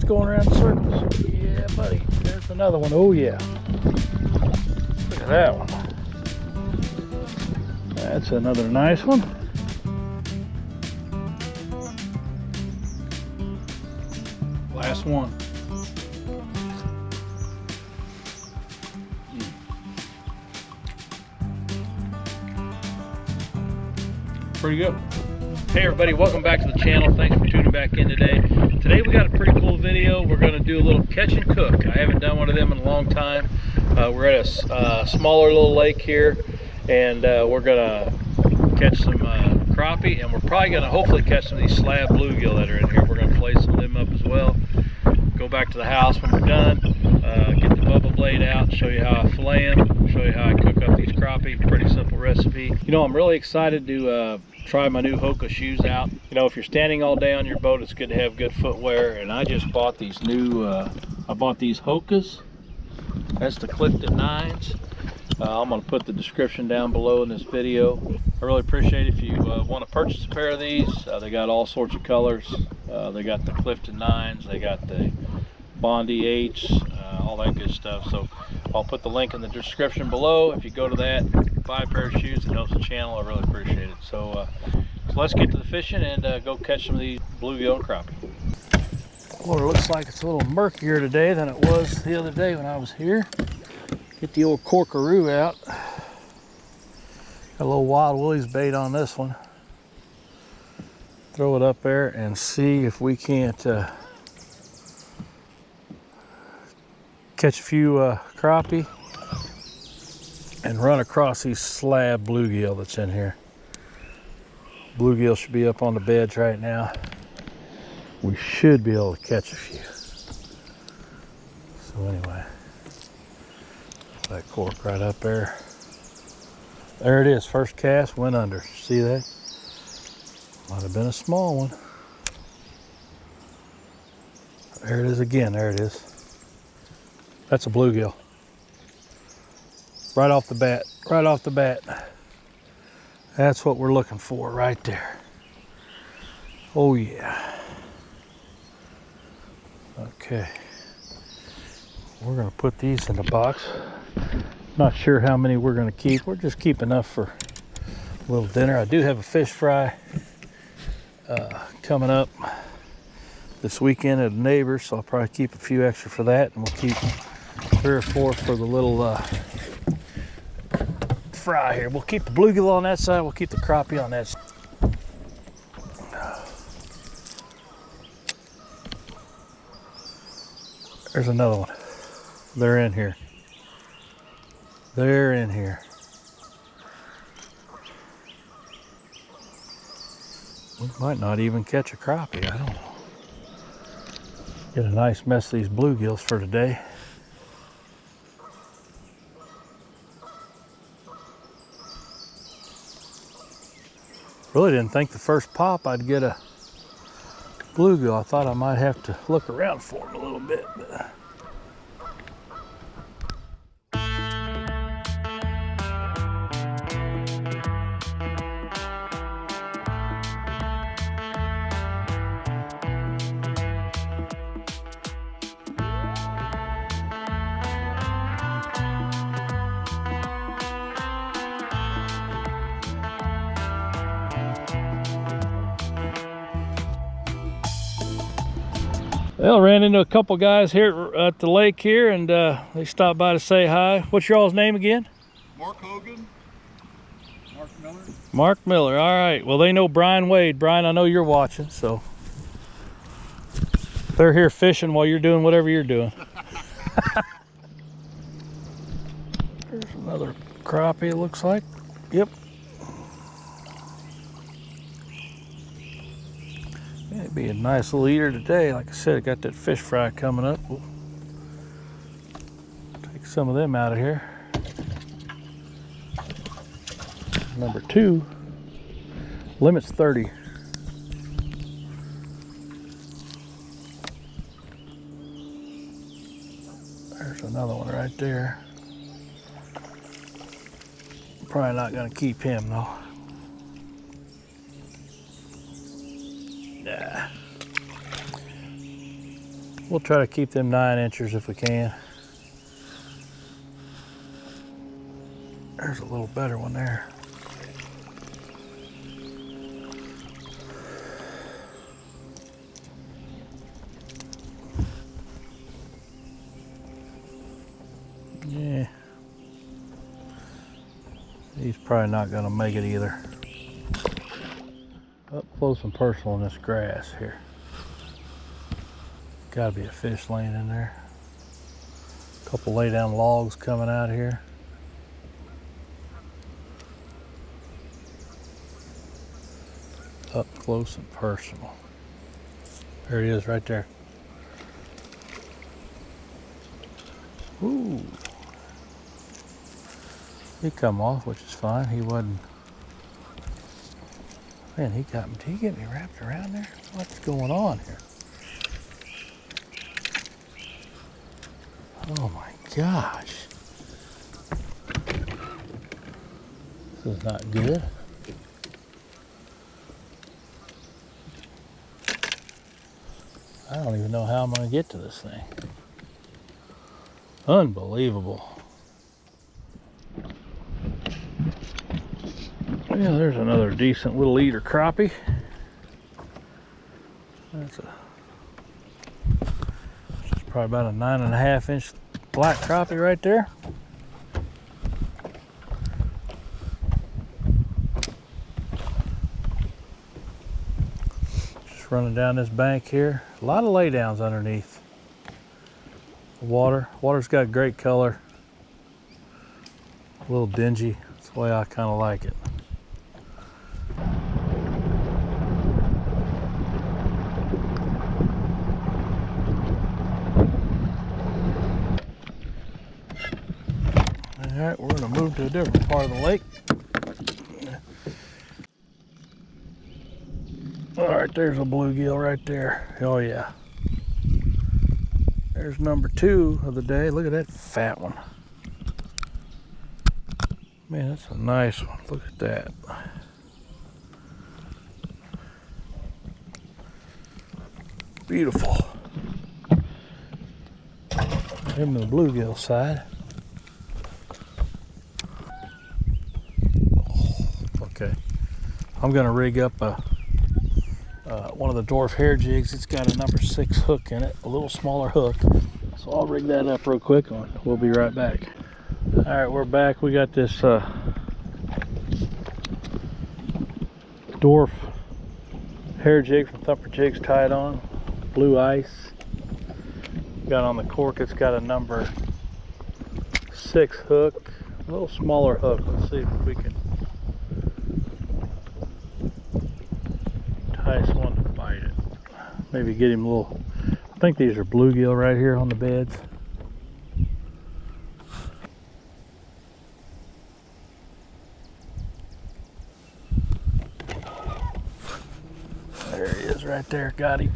going around in circles. Yeah, buddy. There's another one. Oh, yeah. Look at that one. That's another nice one. Last one. Pretty good. Hey everybody, welcome back to the channel. Thanks for tuning back in today. Today we got a pretty cool video. We're going to do a little catch and cook. I haven't done one of them in a long time. We're at a smaller little lake here, and we're going to catch some crappie, and we're probably going to hopefully catch some of these slab bluegill that are in here. We're going to flay some of them up as well. Go back to the house when we're done, get the BUBBA blade out, show you how I fillet them, show you how I cook up these crappie. Pretty simple recipe. You know, I'm really excited to try my new Hoka shoes out. You know, if you're standing all day on your boat, it's good to have good footwear, and I just bought these new, I bought these Hokas. That's the Clifton 9s. I'm going to put the description down below in this video. I really appreciate it if you want to purchase a pair of these. They got all sorts of colors. They got the Clifton 9s, they got the Bondi 8s, all that good stuff. So I'll put the link in the description below. If you go to that, buy a pair of shoes, it helps the channel. I really appreciate it. So let's get to the fishing and go catch some of these bluegill and crappie. Well, it looks like it's a little murkier today than it was the other day when I was here. Get the old corkaroo out. Got a little Wild Willie's bait on this one. Throw it up there and see if we can't catch a few crappie and run across these slab bluegill that's in here. Bluegill should be up on the beds right now. We should be able to catch a few. So anyway, that cork right up there. There it is, first cast, went under. See that? Might have been a small one. There it is again, there it is. That's a bluegill. Right off the bat, right off the bat. That's what we're looking for right there. Oh yeah. Okay. We're gonna put these in the box. Not sure how many we're gonna keep. We're just keep enough for a little dinner. I do have a fish fry coming up this weekend at a neighbor, so I'll probably keep a few extra for that, and we'll keep 3 or 4 for the little fry here. We'll keep the bluegill on that side, we'll keep the crappie on that side. There's another one. They're in here. They're in here. We might not even catch a crappie, I don't know. Get a nice mess of these bluegills for today. Really didn't think the first pop I'd get a bluegill. I thought I might have to look around for them a little bit, but well, ran into a couple guys here at the lake here, and they stopped by to say hi. What's y'all's name again? Mark Hogan. Mark Miller. Mark Miller. All right. Well, they know Brian Wade. Brian, I know you're watching, so they're here fishing while you're doing whatever you're doing. There's another crappie, it looks like. Yep. It'd be a nice little eater today. Like I said, I got that fish fry coming up. We'll take some of them out of here. Number 2, limit's 30. There's another one right there. Probably not gonna keep him though. Nah. We'll try to keep them 9-inchers if we can. There's a little better one there. Yeah. He's probably not gonna make it either. Up close and personal in this grass here. Gotta be a fish laying in there. A couple lay down logs coming out here. Up close and personal. There he is right there. Ooh. He come off, which is fine. He wasn't. Man, he got me. Did he get me wrapped around there? What's going on here? Oh my gosh. This is not good. I don't even know how I'm going to get to this thing. Unbelievable. Yeah, there's another decent little eater crappie. That's probably about a 9.5-inch black crappie right there. Just running down this bank here. A lot of laydowns underneath. Water's got great color. A little dingy. That's the way I kind of like it. All right, we're gonna move to a different part of the lake. All right, there's a bluegill right there. Oh yeah. There's number 2 of the day. Look at that fat one. Man, that's a nice one. Look at that. Beautiful. Him to the bluegill side. Okay, I'm gonna rig up one of the dwarf hair jigs. It's got a number 6 hook in it, a little smaller hook. So I'll rig that up real quick and we'll be right back. All right, we're back. We got this dwarf hair jig from Thumper Jigs tied on, blue ice. Got on the cork, it's got a number 6 hook, a little smaller hook. Let's see if we can entice one to bite it. Maybe get him a little. I think these are bluegill right here on the beds. There he is right there, got him.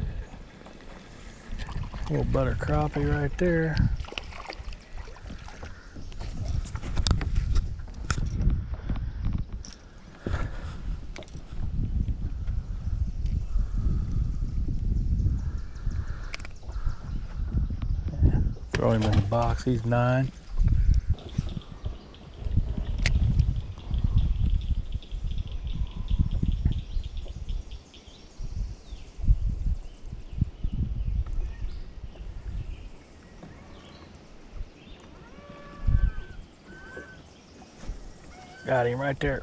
Little butter crappie right there. Throw him in the box, he's 9. Got him right there.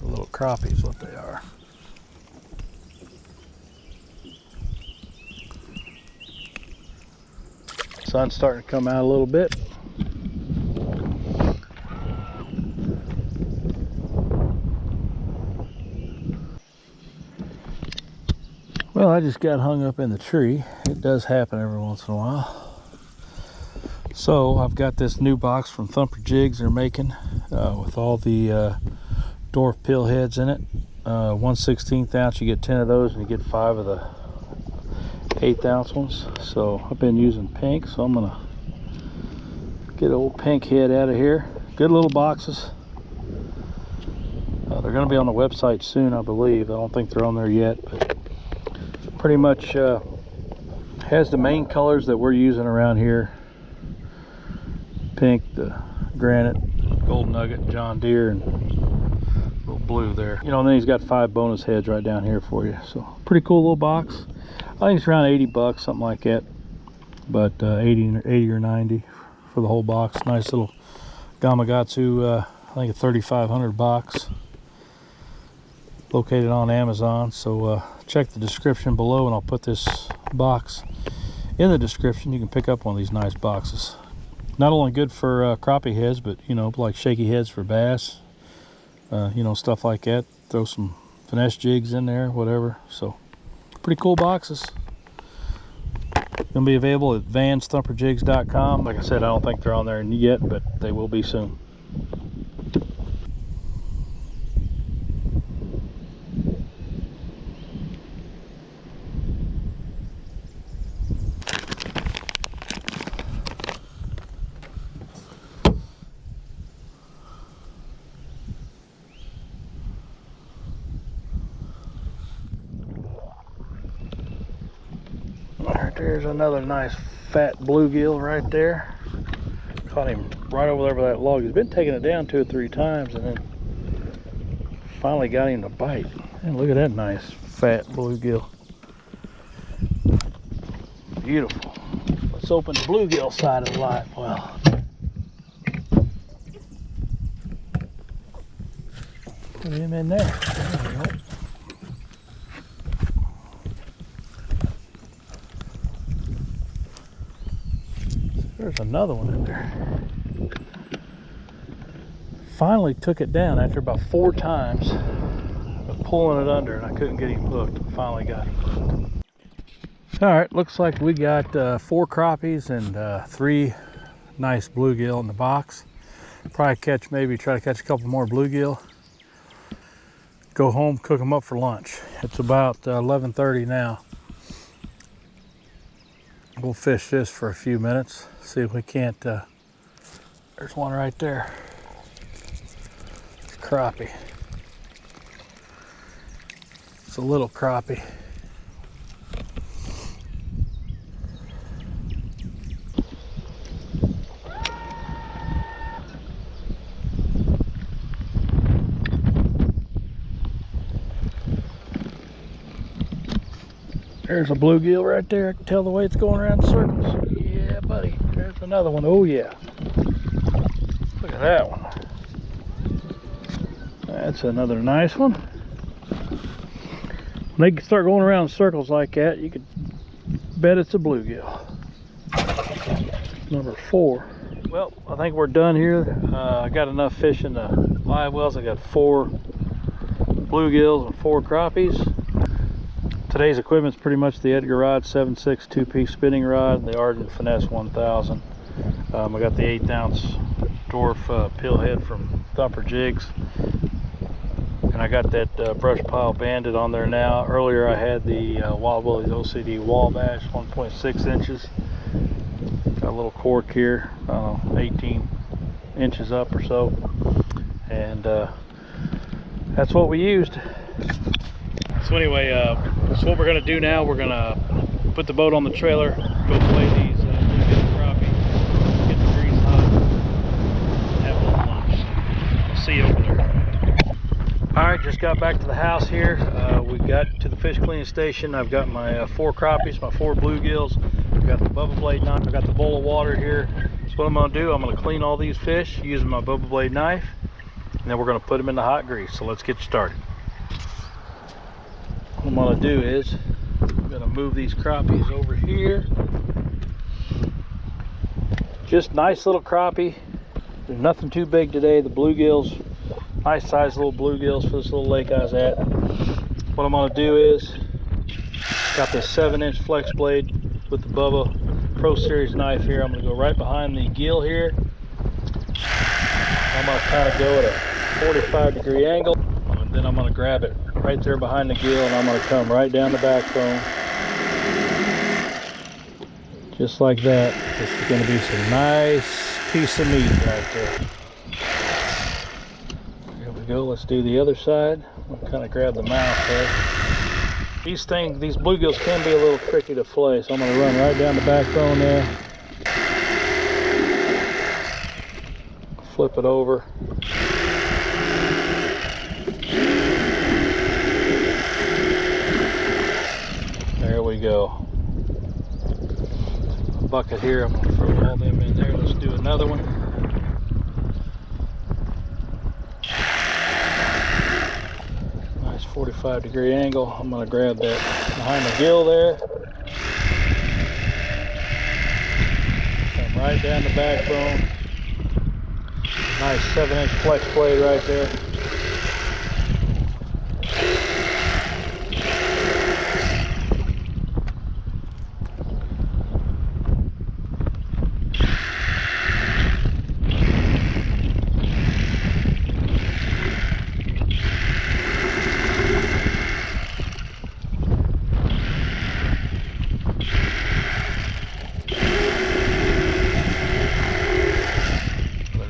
A little crappie is what they are. Sun's starting to come out a little bit. Well, I just got hung up in the tree. It does happen every once in a while. So I've got this new box from Thumper Jigs they're making with all the dwarf pill heads in it. 1/16 ounce, you get 10 of those and you get 5 of the 1/8 ounce ones. So I've been using pink, so I'm gonna get old pink head out of here. Good little boxes. They're They're going to be on the website soon, I believe. I don't think they're on there yet, but pretty much has the main colors that we're using around here. Pink, the granite, gold nugget, John Deere, and a little blue there. You know, and then he's got 5 bonus heads right down here for you. So pretty cool little box. I think it's around 80 bucks, something like that. But 80 or 90 for the whole box. Nice little Gamakatsu, I think a 3,500 box. Located on Amazon. So check the description below and I'll put this box in the description. You can pick up one of these nice boxes. Not only good for crappie heads, but you know, like shaky heads for bass, you know, stuff like that. Throw some finesse jigs in there, whatever. So pretty cool boxes. Gonna be available at vansthumperjigs.com. Like I said, I don't think they're on there yet, but they will be soon. There's another nice fat bluegill right there. Caught him right over there by that log. He's been taking it down 2 or 3 times and then finally got him to bite. And look at that nice fat bluegill. Beautiful. Let's open the bluegill side of the live well. Put him in there. There we go. There's another one in there. Finally took it down after about 4 times of pulling it under, and I couldn't get him hooked. Finally got him hooked. All right, looks like we got 4 crappies and 3 nice bluegill in the box. Probably try to catch a couple more bluegill. Go home, cook them up for lunch. It's about 11:30 now. We'll fish this for a few minutes. See if we can't, there's one right there. It's a crappie. It's a little crappie. There's a bluegill right there. I can tell the way it's going around in circles. Yeah, buddy. There's another one. Oh, yeah. Look at that one. That's another nice one. When they start going around in circles like that, you could bet it's a bluegill. Number 4. Well, I think we're done here. I got enough fish in the live wells. I got 4 bluegills and 4 crappies. Today's equipment's pretty much the Edgar Rod 7/6 2-piece spinning rod, the Ardent Finesse 1000. I got the 1/8 ounce dwarf pill head from Thumper Jigs, and I got that brush pile banded on there now. Earlier I had the Wild Willie's OCD Wabash 1.6 inches. Got a little cork here, I don't know, 18 inches up or so, and that's what we used. So anyway, so what we're going to do now, we're going to put the boat on the trailer, go fillet these bluegill crappie, get the grease hot, and have a little lunch. I'll see you over there. Alright, just got back to the house here. We got to the fish cleaning station. I've got my 4 crappies, my 4 bluegills. I've got the BUBBA blade knife. I've got the bowl of water here. So what I'm going to do, I'm going to clean all these fish using my BUBBA blade knife, and then we're going to put them in the hot grease. So let's get started. What I'm going to do is I'm going to move these crappies over here. Just nice little crappie. There's nothing too big today. The bluegills, nice sized little bluegills for this little lake I was at. What I'm going to do is, got this 7-inch flex blade with the BUBBA Pro Series knife here. I'm going to go right behind the gill here. I'm going to kind of go at a 45-degree angle. And then I'm going to grab it right there behind the gill, and I'm going to come right down the backbone. Just like that. This is going to be some nice piece of meat right there. There we we go. Let's do the other side. We'll kind of grab the mouth there. These bluegills can be a little tricky to flay, so I'm going to run right down the backbone there. Flip it over. There we go. A bucket here. I'm going to throw all them in there. Let's do another one. Nice 45-degree angle. I'm going to grab that behind the gill there. Come right down the backbone. Nice 7-inch flex blade right there.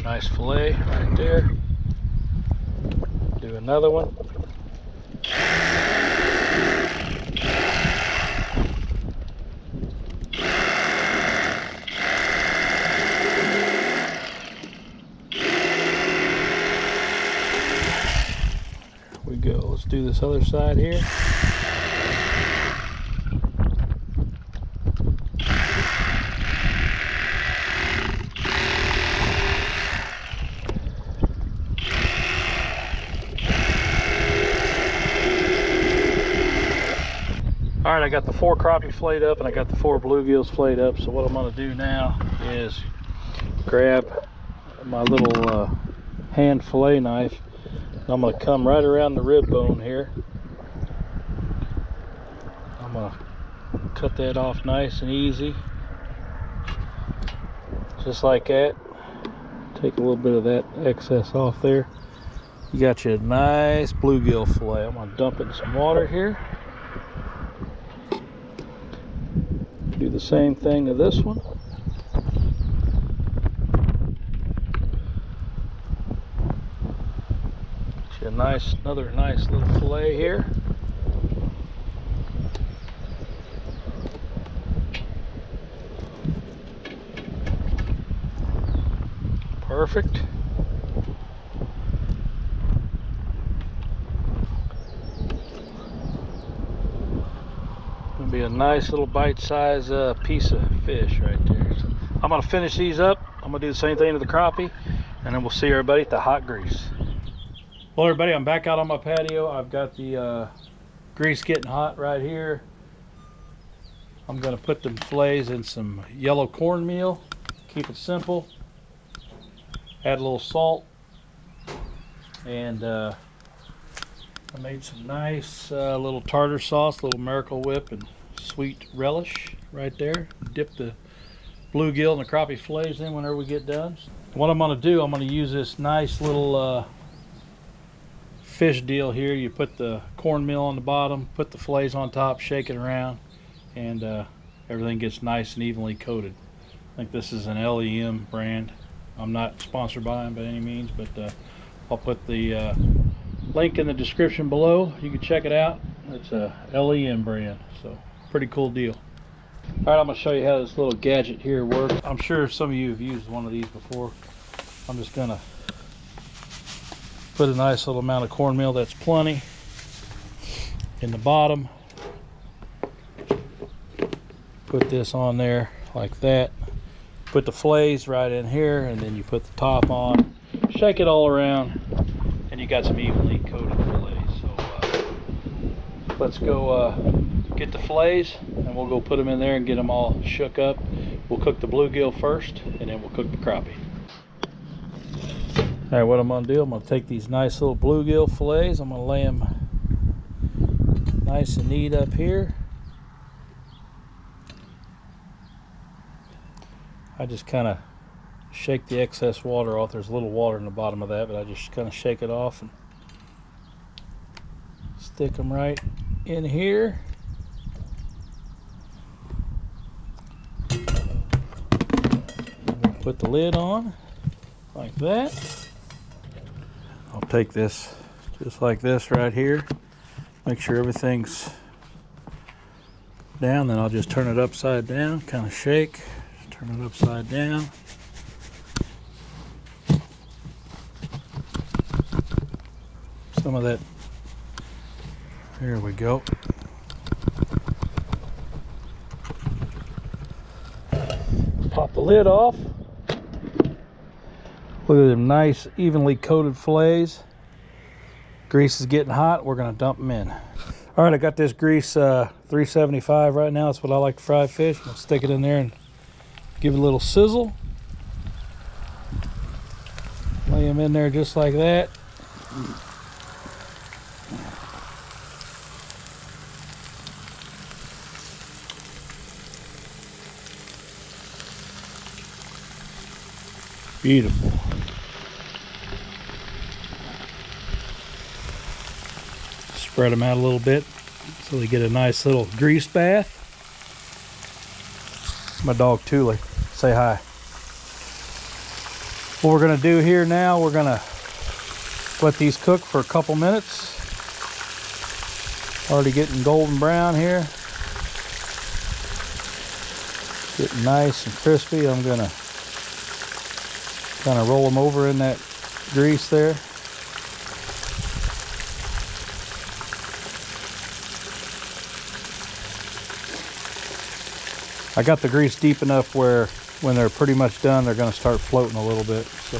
Nice fillet right there. Do another one. There we go. Let's do this other side here. All right, I got the 4 crappie flayed up and I got the 4 bluegills flayed up. So what I'm going to do now is grab my little hand fillet knife. I'm going to come right around the rib bone here. I'm going to cut that off nice and easy, just like that. Take a little bit of that excess off there. You got your nice bluegill fillet. I'm going to dump it in some water here. Do the same thing to this one. Get you another nice little fillet here. Perfect. Be a nice little bite-sized piece of fish right there. So I'm going to finish these up. I'm going to do the same thing to the crappie, and then we'll see everybody at the hot grease. Well, everybody, I'm back out on my patio. I've got the grease getting hot right here. I'm going to put them fillets in some yellow cornmeal. Keep it simple. Add a little salt, and I made some nice little tartar sauce, little Miracle Whip, and sweet relish right there. Dip the bluegill and the crappie fillets in whenever we get done. What I'm going to do, I'm going to use this nice little fish deal here. You put the cornmeal on the bottom, put the fillets on top, shake it around, and everything gets nice and evenly coated. I think this is an LEM brand. I'm not sponsored by them by any means, but I'll put the link in the description below. You can check it out. It's a LEM brand, so pretty cool deal. All right, I'm going to show you how this little gadget here works. I'm sure some of you have used one of these before. I'm just going to put a nice little amount of cornmeal, that's plenty, in the bottom. Put this on there like that. Put the fillets right in here, and then you put the top on. Shake it all around, and you got some evenly coated fillets. So let's go get the fillets, and we'll go put them in there and get them all shook up. We'll cook the bluegill first, and then we'll cook the crappie. All right, what I'm going to do, I'm going to take these nice little bluegill fillets. I'm going to lay them nice and neat up here. I just kind of shake the excess water off. There's a little water in the bottom of that, but I just kind of shake it off and stick them right in here. We'll put the lid on like that. I'll take this just like this right here. Make sure everything's down, then I'll just turn it upside down, kind of shake, turn it upside down. Some of that, there we go. Pop the lid off. Look at them nice, evenly coated fillets. Grease is getting hot. We're gonna dump them in. All right, I got this grease 375 right now. That's what I like to fry fish. I'll stick it in there and give it a little sizzle. Lay them in there just like that. Beautiful. Spread them out a little bit so they get a nice little grease bath. My dog Thule, say hi. What we're gonna do here now, we're gonna let these cook for a couple minutes. Already getting golden brown here. Getting nice and crispy. I'm gonna kind of roll them over in that grease there. I got the grease deep enough where when they're pretty much done, they're going to start floating a little bit. So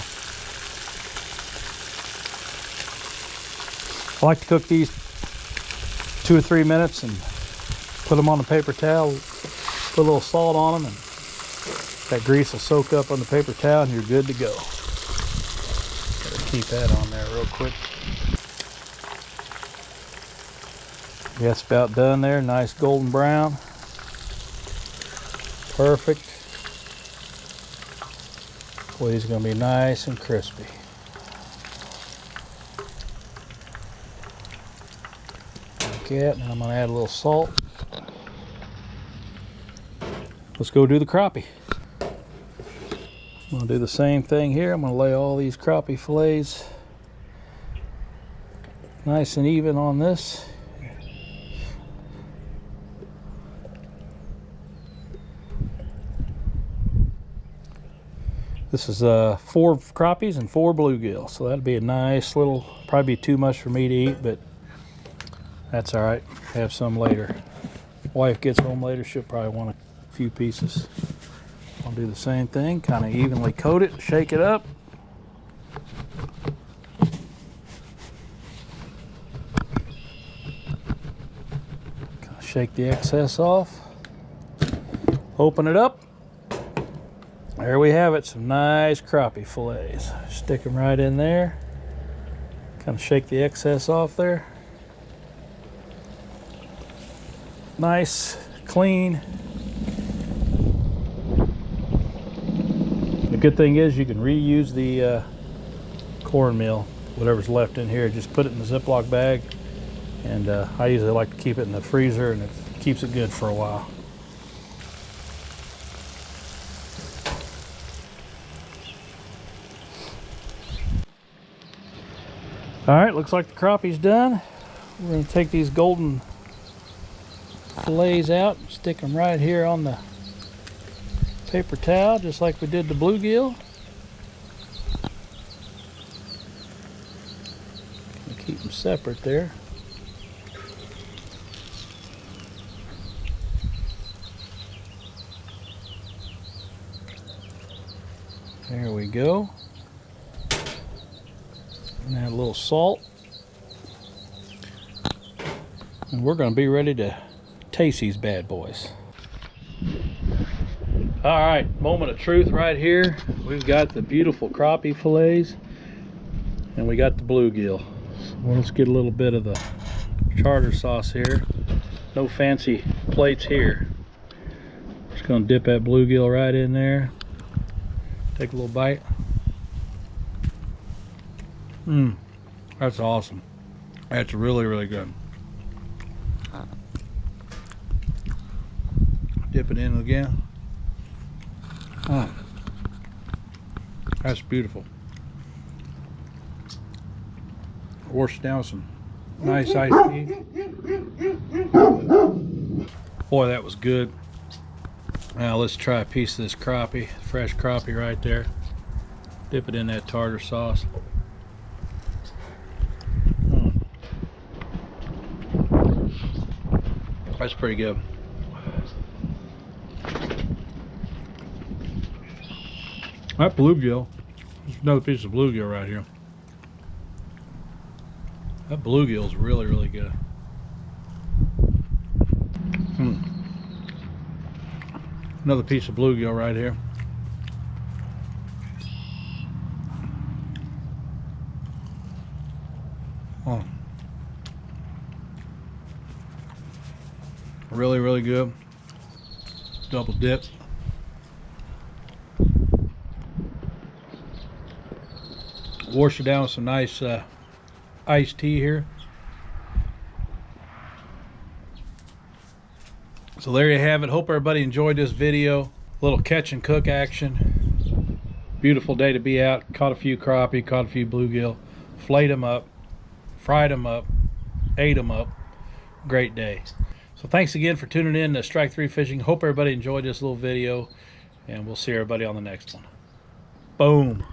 I like to cook these 2 or 3 minutes and put them on a paper towel, put a little salt on them, and that grease will soak up on the paper towel and you're good to go. Gotta keep that on there real quick. Yeah, it's about done there. Nice golden brown. Perfect. Boy, these are gonna be nice and crispy. Like that. Now I'm gonna add a little salt. Let's go do the crappie. I'm gonna do the same thing here. I'm gonna lay all these crappie fillets nice and even on this. This is 4 crappies and 4 bluegill, so that'd be a nice little, probably be too much for me to eat, but that's all right. Have some later. Wife gets home later, she'll probably want a few pieces. I'll do the same thing, kind of evenly coat it, shake it up. Kind of shake the excess off. Open it up. There we have it, some nice crappie fillets. Stick them right in there. Kind of shake the excess off there. Nice, clean. The good thing is you can reuse the cornmeal, whatever's left in here. Just put it in the Ziploc bag, and I usually like to keep it in the freezer, and it keeps it good for a while. All right, looks like the crappie's done. We're gonna take these golden fillets out and stick them right here on the paper towel, just like we did the bluegill. Keep them separate there. There we go. And add a little salt. And we're going to be ready to taste these bad boys. All right, moment of truth right here. We've got the beautiful crappie fillets and we got the bluegill. So let's get a little bit of the tartar sauce here. No fancy plates here. Just going to dip that bluegill right in there. Take a little bite. That's awesome. That's really, really good. Dip it in again. That's beautiful. Wash it down with some nice iced tea. Boy, that was good. Now let's try a piece of this crappie, fresh crappie right there. Dip it in that tartar sauce. That's pretty good. That bluegill, there's another piece of bluegill right here. That bluegill is really, really good. Another piece of bluegill right here. Oh. Really, really good. Double dip. Wash it down with some nice iced tea here. So there you have it. Hope everybody enjoyed this video. A little catch and cook action. Beautiful day to be out. Caught a few crappie, caught a few bluegill, flayed them up, fried them up, ate them up. Great day. So thanks again for tuning in to Strike 3 Fishing. Hope everybody enjoyed this little video, and we'll see everybody on the next one. Boom.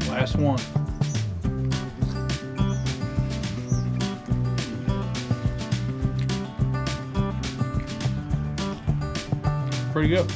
Last one. Pretty good.